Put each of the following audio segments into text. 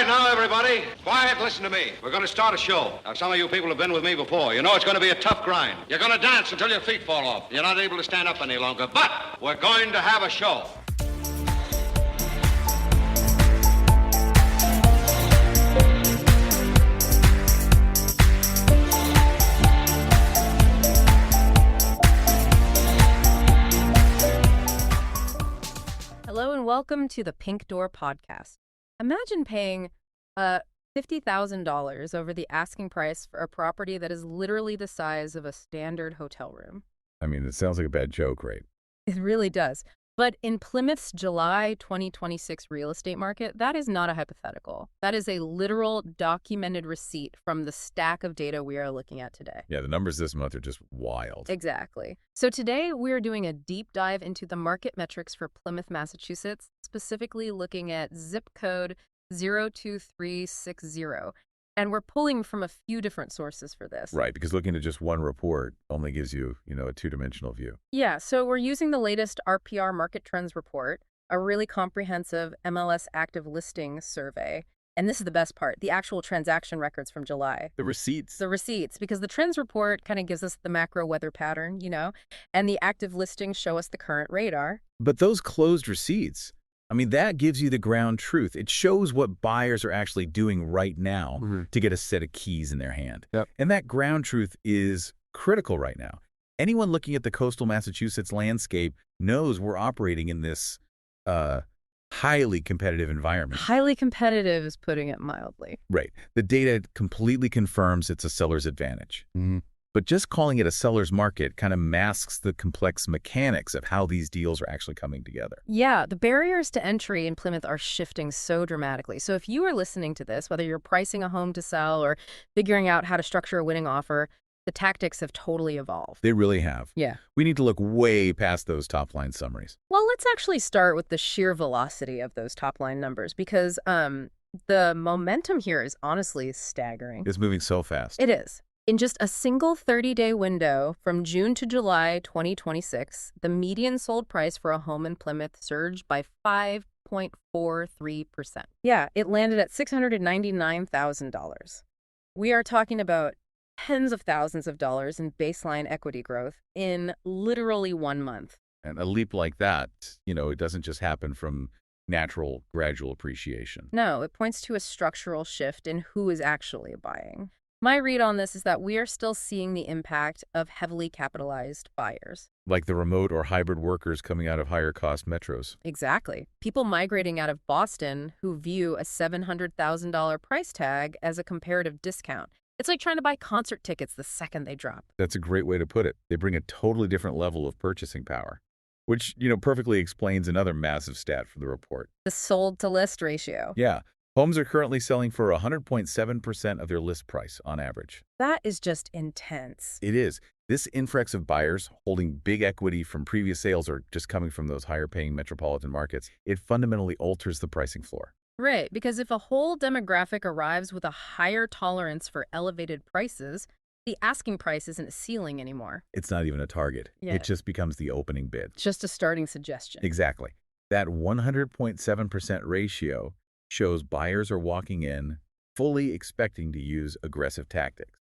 Quiet now, everybody. Quiet, listen to me. We're going to start a show. Now, some of you people have been with me before. You know it's going to be a tough grind. You're going to dance until your feet fall off. You're not able to stand up any longer. But we're going to have a show. Hello and welcome to the Pink Door Podcast. Imagine paying $50,000 over the asking price for a property that is literally the size of a standard hotel room. I mean, it sounds like a bad joke, right? It really does. But in Plymouth's July 2026 real estate market, that is not a hypothetical. That is a literal documented receipt from the stack of data we are looking at today. Yeah, the numbers this month are just wild. Exactly. So today we're doing a deep dive into the market metrics for Plymouth, Massachusetts, specifically looking at zip code 02360. And we're pulling from a few different sources for this. Right, because looking at just one report only gives you, a two-dimensional view. Yeah, so we're using the latest RPR Market Trends report, a really comprehensive MLS active listing survey. And this is the best part, the actual transaction records from July. The receipts. The receipts, because the trends report kind of gives us the macro weather pattern, and the active listings show us the current radar. But those closed receipts, that gives you the ground truth. It shows what buyers are actually doing right now to get a set of keys in their hand. Yep. And that ground truth is critical right now. Anyone looking at the coastal Massachusetts landscape knows we're operating in this highly competitive environment. Highly competitive is putting it mildly. Right. The data completely confirms it's a seller's advantage. But just calling it a seller's market kind of masks the complex mechanics of how these deals are actually coming together. Yeah, the barriers to entry in Plymouth are shifting so dramatically. So if you are listening to this, whether you're pricing a home to sell or figuring out how to structure a winning offer, the tactics have totally evolved. They really have. Yeah. We need to look way past those top-line summaries. Well, let's actually start with the sheer velocity of those top-line numbers because the momentum here is honestly staggering. It's moving so fast. It is. In just a single 30-day window from June to July 2026, the median sold price for a home in Plymouth surged by 5.43%. Yeah, it landed at $699,000. We are talking about tens of thousands of dollars in baseline equity growth in literally 1 month. And a leap like that, it doesn't just happen from natural, gradual appreciation. No, it points to a structural shift in who is actually buying. My read on this is that we are still seeing the impact of heavily capitalized buyers. Like the remote or hybrid workers coming out of higher cost metros. Exactly. People migrating out of Boston who view a $700,000 price tag as a comparative discount. It's like trying to buy concert tickets the second they drop. That's a great way to put it. They bring a totally different level of purchasing power, which, perfectly explains another massive stat from the report. The sold to list ratio. Yeah. Homes are currently selling for 100.7% of their list price on average. That is just intense. It is. This influx of buyers holding big equity from previous sales or just coming from those higher-paying metropolitan markets, it fundamentally alters the pricing floor. Right, because if a whole demographic arrives with a higher tolerance for elevated prices, the asking price isn't a ceiling anymore. It's not even a target. Yeah. It just becomes the opening bid. Just a starting suggestion. Exactly. That 100.7% ratio shows buyers are walking in fully expecting to use aggressive tactics.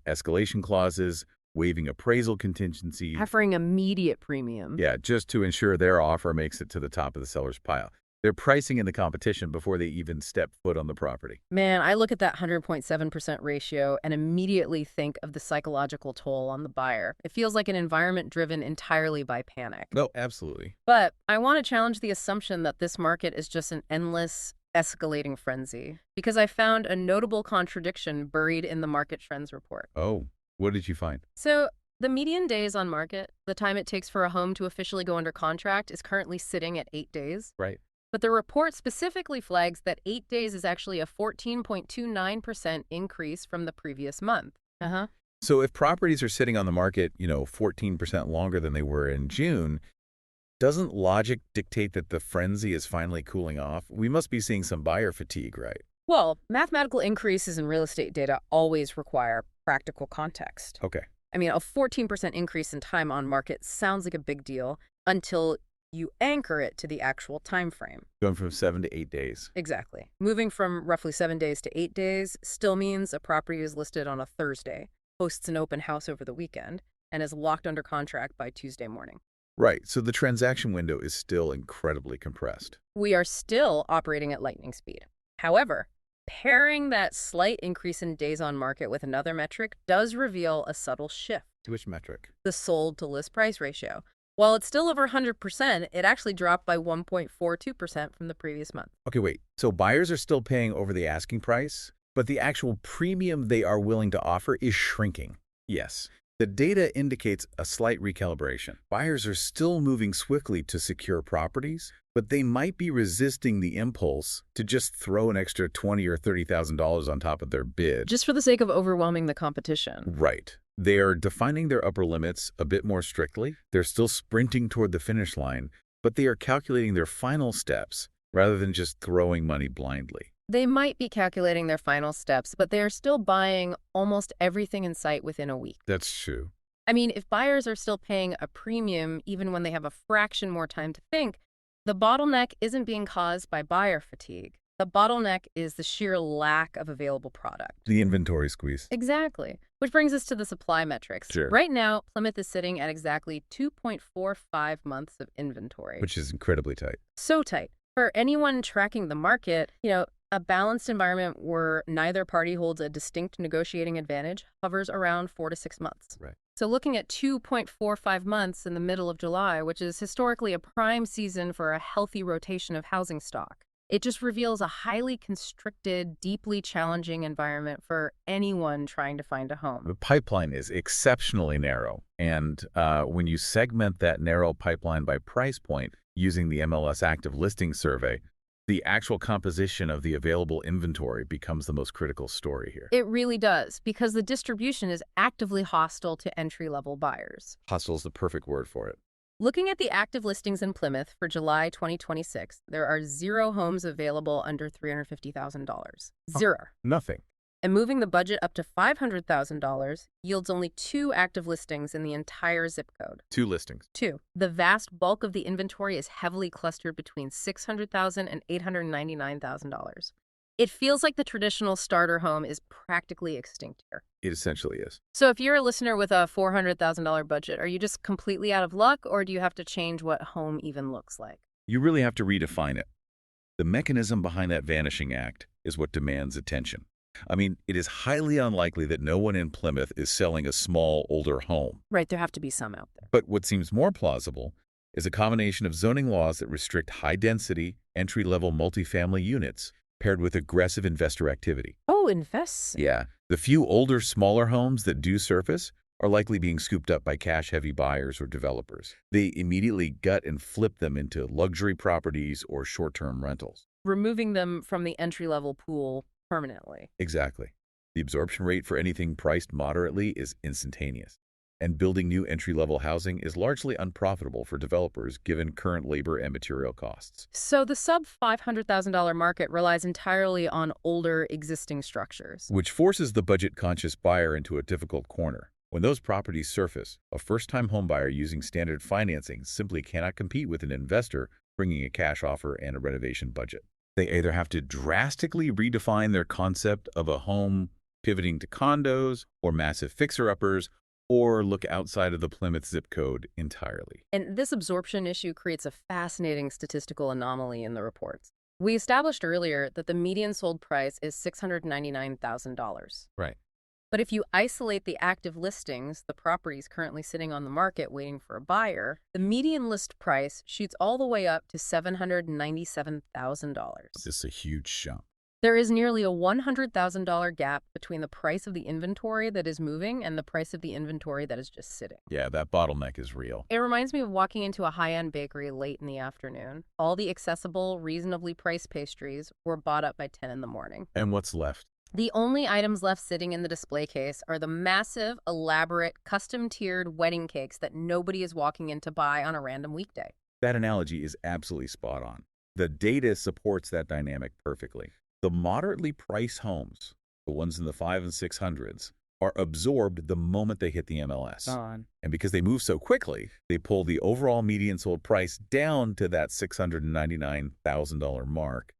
Escalation clauses, waiving appraisal contingencies. Offering immediate premium. Yeah, just to ensure their offer makes it to the top of the seller's pile. They're pricing in the competition before they even step foot on the property. Man, I look at that 100.7% ratio and immediately think of the psychological toll on the buyer. It feels like an environment driven entirely by panic. Oh, absolutely. But I want to challenge the assumption that this market is just an endless, escalating frenzy, because I found a notable contradiction buried in the Market Trends report. Oh, what did you find? So the median days on market, the time it takes for a home to officially go under contract, is currently sitting at 8 days. Right. But the report specifically flags that 8 days is actually a 14.29% increase from the previous month. So if properties are sitting on the market, 14% longer than they were in June, doesn't logic dictate that the frenzy is finally cooling off? We must be seeing some buyer fatigue, right? Well, mathematical increases in real estate data always require practical context. Okay. A 14% increase in time on market sounds like a big deal until You anchor it to the actual time frame. Going from 7 to 8 days. Exactly. Moving from roughly 7 days to 8 days still means a property is listed on a Thursday, hosts an open house over the weekend, and is locked under contract by Tuesday morning. Right, so the transaction window is still incredibly compressed. We are still operating at lightning speed. However, pairing that slight increase in days on market with another metric does reveal a subtle shift. Which metric? The sold to list price ratio. While it's still over 100%, it actually dropped by 1.42% from the previous month. Okay, wait. So buyers are still paying over the asking price, but the actual premium they are willing to offer is shrinking. Yes. The data indicates a slight recalibration. Buyers are still moving swiftly to secure properties, but they might be resisting the impulse to just throw an extra $20,000 or $30,000 on top of their bid. Just for the sake of overwhelming the competition. Right. They are defining their upper limits a bit more strictly. They're still sprinting toward the finish line, but they are calculating their final steps rather than just throwing money blindly. They might be calculating their final steps, but they are still buying almost everything in sight within a week. That's true. I mean, if buyers are still paying a premium even when they have a fraction more time to think, the bottleneck isn't being caused by buyer fatigue. The bottleneck is the sheer lack of available product. The inventory squeeze. Exactly. Which brings us to the supply metrics. Sure. Right now, Plymouth is sitting at exactly 2.45 months of inventory. Which is incredibly tight. So tight. For anyone tracking the market, a balanced environment where neither party holds a distinct negotiating advantage hovers around 4 to 6 months. Right. So looking at 2.45 months in the middle of July, which is historically a prime season for a healthy rotation of housing stock, it just reveals a highly constricted, deeply challenging environment for anyone trying to find a home. The pipeline is exceptionally narrow, and when you segment that narrow pipeline by price point using the MLS Active Listing Survey, the actual composition of the available inventory becomes the most critical story here. It really does, because the distribution is actively hostile to entry-level buyers. Hostile is the perfect word for it. Looking at the active listings in Plymouth for July 2026, there are 0 homes available under $350,000. Zero. Nothing. And moving the budget up to $500,000 yields only 2 active listings in the entire zip code. 2 listings. 2. The vast bulk of the inventory is heavily clustered between $600,000 and $899,000. It feels like the traditional starter home is practically extinct here. It essentially is. So if you're a listener with a $400,000 budget, are you just completely out of luck, or do you have to change what home even looks like? You really have to redefine it. The mechanism behind that vanishing act is what demands attention. I mean, it is highly unlikely that no one in Plymouth is selling a small, older home. Right, there have to be some out there. But what seems more plausible is a combination of zoning laws that restrict high-density, entry-level multifamily units paired with aggressive investor activity. Oh, invests? Yeah. The few older, smaller homes that do surface are likely being scooped up by cash-heavy buyers or developers. They immediately gut and flip them into luxury properties or short-term rentals. Removing them from the entry-level pool permanently. Exactly. The absorption rate for anything priced moderately is instantaneous. And building new entry-level housing is largely unprofitable for developers given current labor and material costs. So the sub-$500,000 market relies entirely on older existing structures. Which forces the budget-conscious buyer into a difficult corner. When those properties surface, a first-time homebuyer using standard financing simply cannot compete with an investor bringing a cash offer and a renovation budget. They either have to drastically redefine their concept of a home pivoting to condos or massive fixer-uppers, or look outside of the Plymouth zip code entirely. And this absorption issue creates a fascinating statistical anomaly in the reports. We established earlier that the median sold price is $699,000. Right. But if you isolate the active listings, the properties currently sitting on the market waiting for a buyer, the median list price shoots all the way up to $797,000. This is a huge jump. There is nearly a $100,000 gap between the price of the inventory that is moving and the price of the inventory that is just sitting. Yeah, that bottleneck is real. It reminds me of walking into a high-end bakery late in the afternoon. All the accessible, reasonably priced pastries were bought up by 10 in the morning. And what's left? The only items left sitting in the display case are the massive, elaborate, custom-tiered wedding cakes that nobody is walking in to buy on a random weekday. That analogy is absolutely spot on. The data supports that dynamic perfectly. The moderately priced homes, the ones in the 500s and 600s, are absorbed the moment they hit the MLS. Gone. And because they move so quickly, they pull the overall median sold price down to that $699,000 mark.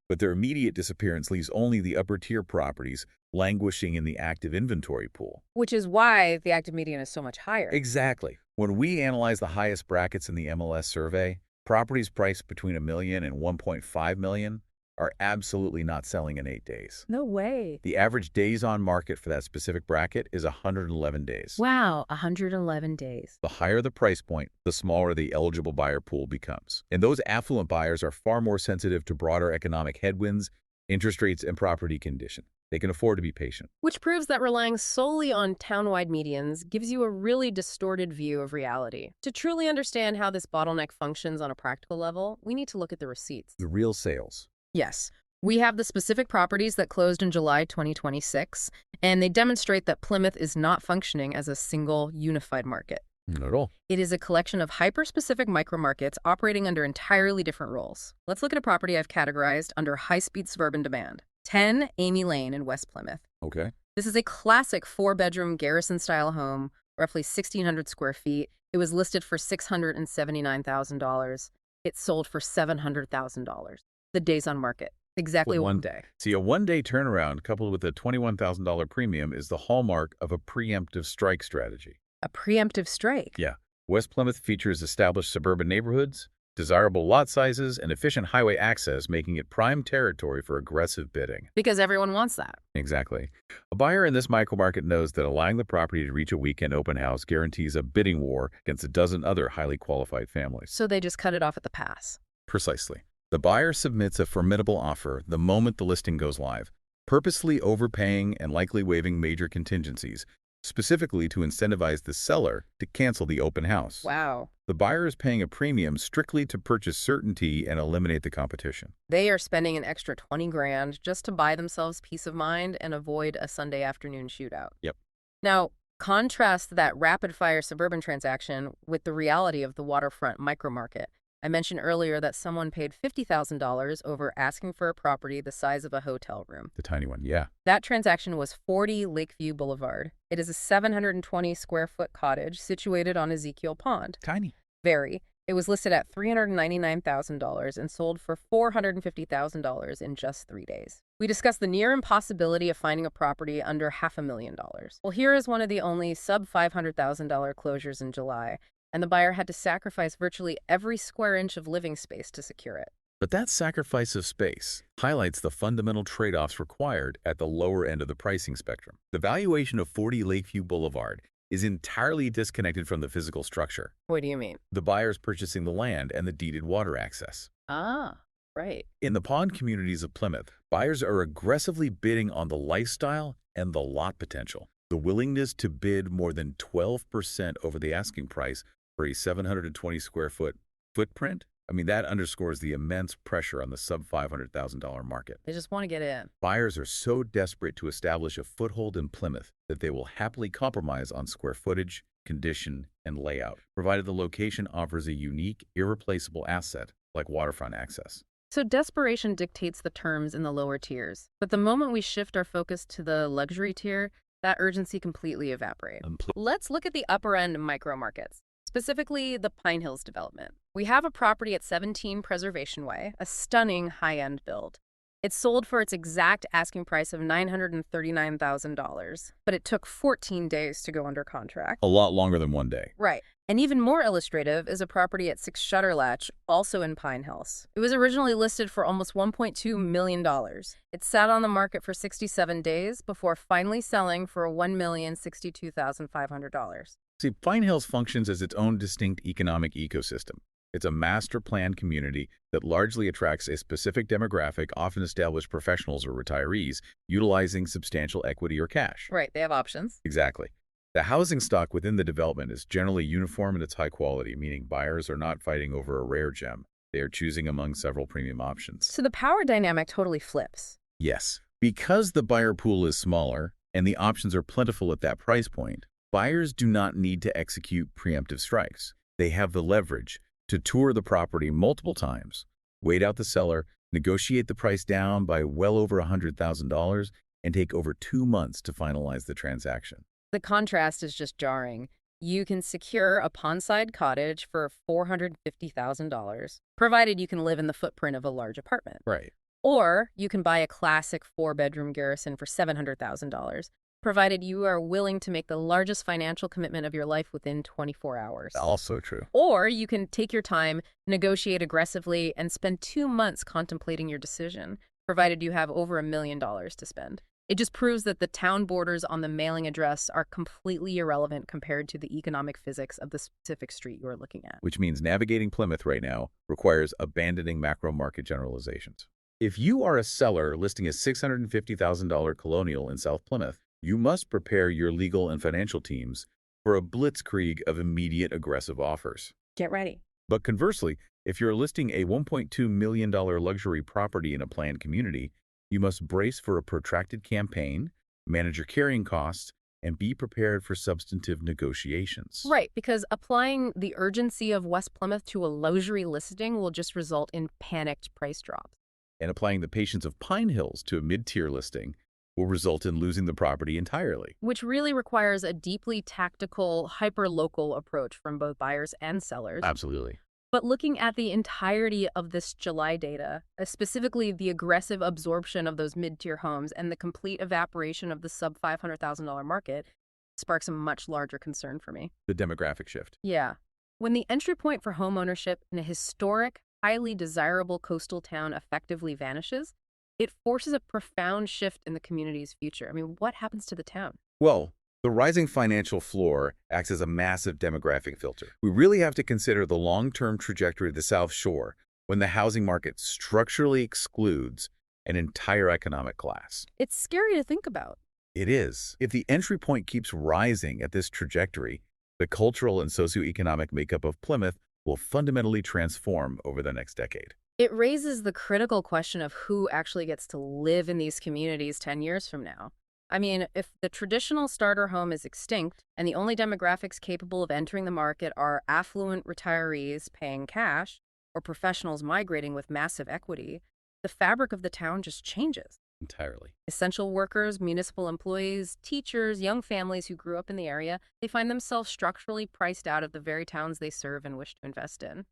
But their immediate disappearance leaves only the upper-tier properties languishing in the active inventory pool. Which is why the active median is so much higher. Exactly. When we analyze the highest brackets in the MLS survey, properties priced between $1 million and $1.5 million are absolutely not selling in 8 days. No way. The average days on market for that specific bracket is 111 days. Wow, 111 days. The higher the price point, the smaller the eligible buyer pool becomes. And those affluent buyers are far more sensitive to broader economic headwinds, interest rates, and property condition. They can afford to be patient. Which proves that relying solely on town-wide medians gives you a really distorted view of reality. To truly understand how this bottleneck functions on a practical level, we need to look at the receipts. The real sales. Yes. We have the specific properties that closed in July 2026, and they demonstrate that Plymouth is not functioning as a single unified market. Not at all. It is a collection of hyper-specific micro-markets operating under entirely different roles. Let's look at a property I've categorized under high-speed suburban demand. 10 Amy Lane in West Plymouth. Okay. This is a classic 4-bedroom garrison-style home, roughly 1,600 square feet. It was listed for $679,000. It sold for $700,000. The days on market. Exactly one day. See, a one-day turnaround coupled with a $21,000 premium is the hallmark of a preemptive strike strategy. A preemptive strike? Yeah. West Plymouth features established suburban neighborhoods, desirable lot sizes, and efficient highway access, making it prime territory for aggressive bidding. Because everyone wants that. Exactly. A buyer in this micromarket knows that allowing the property to reach a weekend open house guarantees a bidding war against a dozen other highly qualified families. So they just cut it off at the pass. Precisely. The buyer submits a formidable offer the moment the listing goes live, purposely overpaying and likely waiving major contingencies, specifically to incentivize the seller to cancel the open house. Wow. The buyer is paying a premium strictly to purchase certainty and eliminate the competition. They are spending an extra $20,000 just to buy themselves peace of mind and avoid a Sunday afternoon shootout. Yep. Now, contrast that rapid-fire suburban transaction with the reality of the waterfront micromarket. I mentioned earlier that someone paid $50,000 over asking for a property the size of a hotel room. The tiny one, yeah. That transaction was 40 Lakeview Boulevard. It is a 720 square foot cottage situated on Ezekiel Pond. Tiny. Very. It was listed at $399,000 and sold for $450,000 in just 3 days. We discussed the near impossibility of finding a property under $500,000. Well, here is one of the only sub-$500,000 closures in July, and the buyer had to sacrifice virtually every square inch of living space to secure it. But that sacrifice of space highlights the fundamental trade-offs required at the lower end of the pricing spectrum. The valuation of 40 Lakeview Boulevard is entirely disconnected from the physical structure. What do you mean? The buyer's purchasing the land and the deeded water access. Ah, right. In the pond communities of Plymouth, buyers are aggressively bidding on the lifestyle and the lot potential. The willingness to bid more than 12% over the asking price for a 720 square foot footprint, that underscores the immense pressure on the sub-$500,000 market. They just want to get in. Buyers are so desperate to establish a foothold in Plymouth that they will happily compromise on square footage, condition, and layout, provided the location offers a unique, irreplaceable asset like waterfront access. So desperation dictates the terms in the lower tiers. But the moment we shift our focus to the luxury tier, that urgency completely evaporates. Let's look at the upper end micro markets. Specifically, the Pinehills development. We have a property at 17 Preservation Way, a stunning high-end build. It sold for its exact asking price of $939,000, but it took 14 days to go under contract. A lot longer than 1 day. Right. And even more illustrative is a property at 6 Shutterlatch, also in Pinehills. It was originally listed for almost $1.2 million. It sat on the market for 67 days before finally selling for $1,062,500. See, Pinehills functions as its own distinct economic ecosystem. It's a master planned community that largely attracts a specific demographic, often established professionals or retirees, utilizing substantial equity or cash. Right, they have options. Exactly. The housing stock within the development is generally uniform in its high quality, meaning buyers are not fighting over a rare gem. They are choosing among several premium options. So the power dynamic totally flips. Yes. Because the buyer pool is smaller and the options are plentiful at that price point, buyers do not need to execute preemptive strikes. They have the leverage to tour the property multiple times, wait out the seller, negotiate the price down by well over $100,000, and take over 2 months to finalize the transaction. The contrast is just jarring. You can secure a pond-side cottage for $450,000, provided you can live in the footprint of a large apartment. Right. Or you can buy a classic 4-bedroom garrison for $700,000, provided you are willing to make the largest financial commitment of your life within 24 hours. Also true. Or you can take your time, negotiate aggressively, and spend 2 months contemplating your decision, provided you have over $1 million to spend. It just proves that the town borders on the mailing address are completely irrelevant compared to the economic physics of the specific street you are looking at. Which means navigating Plymouth right now requires abandoning macro market generalizations. If you are a seller listing a $650,000 colonial in South Plymouth, you must prepare your legal and financial teams for a blitzkrieg of immediate aggressive offers. Get ready. But conversely, if you're listing a $1.2 million luxury property in a planned community, you must brace for a protracted campaign, manage your carrying costs, and be prepared for substantive negotiations. Right, because applying the urgency of West Plymouth to a luxury listing will just result in panicked price drops. And applying the patience of Pinehills to a mid-tier listing will result in losing the property entirely. Which really requires a deeply tactical, hyper-local approach from both buyers and sellers. Absolutely. But looking at the entirety of this July data, specifically the aggressive absorption of those mid-tier homes and the complete evaporation of the sub-$500,000 market, sparks a much larger concern for me. The demographic shift. Yeah. When the entry point for home ownership in a historic, highly desirable coastal town effectively vanishes, it forces a profound shift in the community's future. I mean, what happens to the town? Well, the rising financial floor acts as a massive demographic filter. We really have to consider the long-term trajectory of the South Shore when the housing market structurally excludes an entire economic class. It's scary to think about. It is. If the entry point keeps rising at this trajectory, the cultural and socioeconomic makeup of Plymouth will fundamentally transform over the next decade. It raises the critical question of who actually gets to live in these communities 10 years from now. I mean, if the traditional starter home is extinct and the only demographics capable of entering the market are affluent retirees paying cash or professionals migrating with massive equity, the fabric of the town just changes. Entirely. Essential workers, municipal employees, teachers, young families who grew up in the area, they find themselves structurally priced out of the very towns they serve and wish to invest in.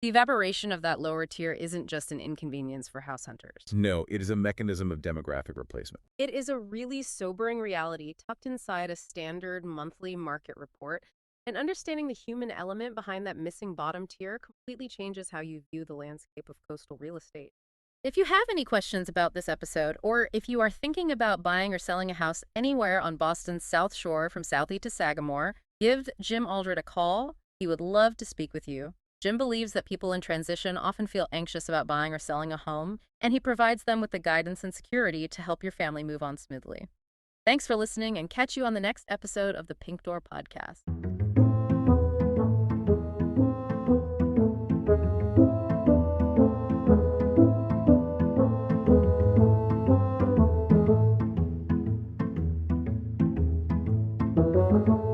The evaporation of that lower tier isn't just an inconvenience for house hunters. No, it is a mechanism of demographic replacement. It is a really sobering reality tucked inside a standard monthly market report, and understanding the human element behind that missing bottom tier completely changes how you view the landscape of coastal real estate. If you have any questions about this episode, or if you are thinking about buying or selling a house anywhere on Boston's South Shore from Southie to Sagamore, give Jim Aldred a call. He would love to speak with you. Jim believes that people in transition often feel anxious about buying or selling a home, and he provides them with the guidance and security to help your family move on smoothly. Thanks for listening, and catch you on the next episode of the Pink Door Podcast. Thank you.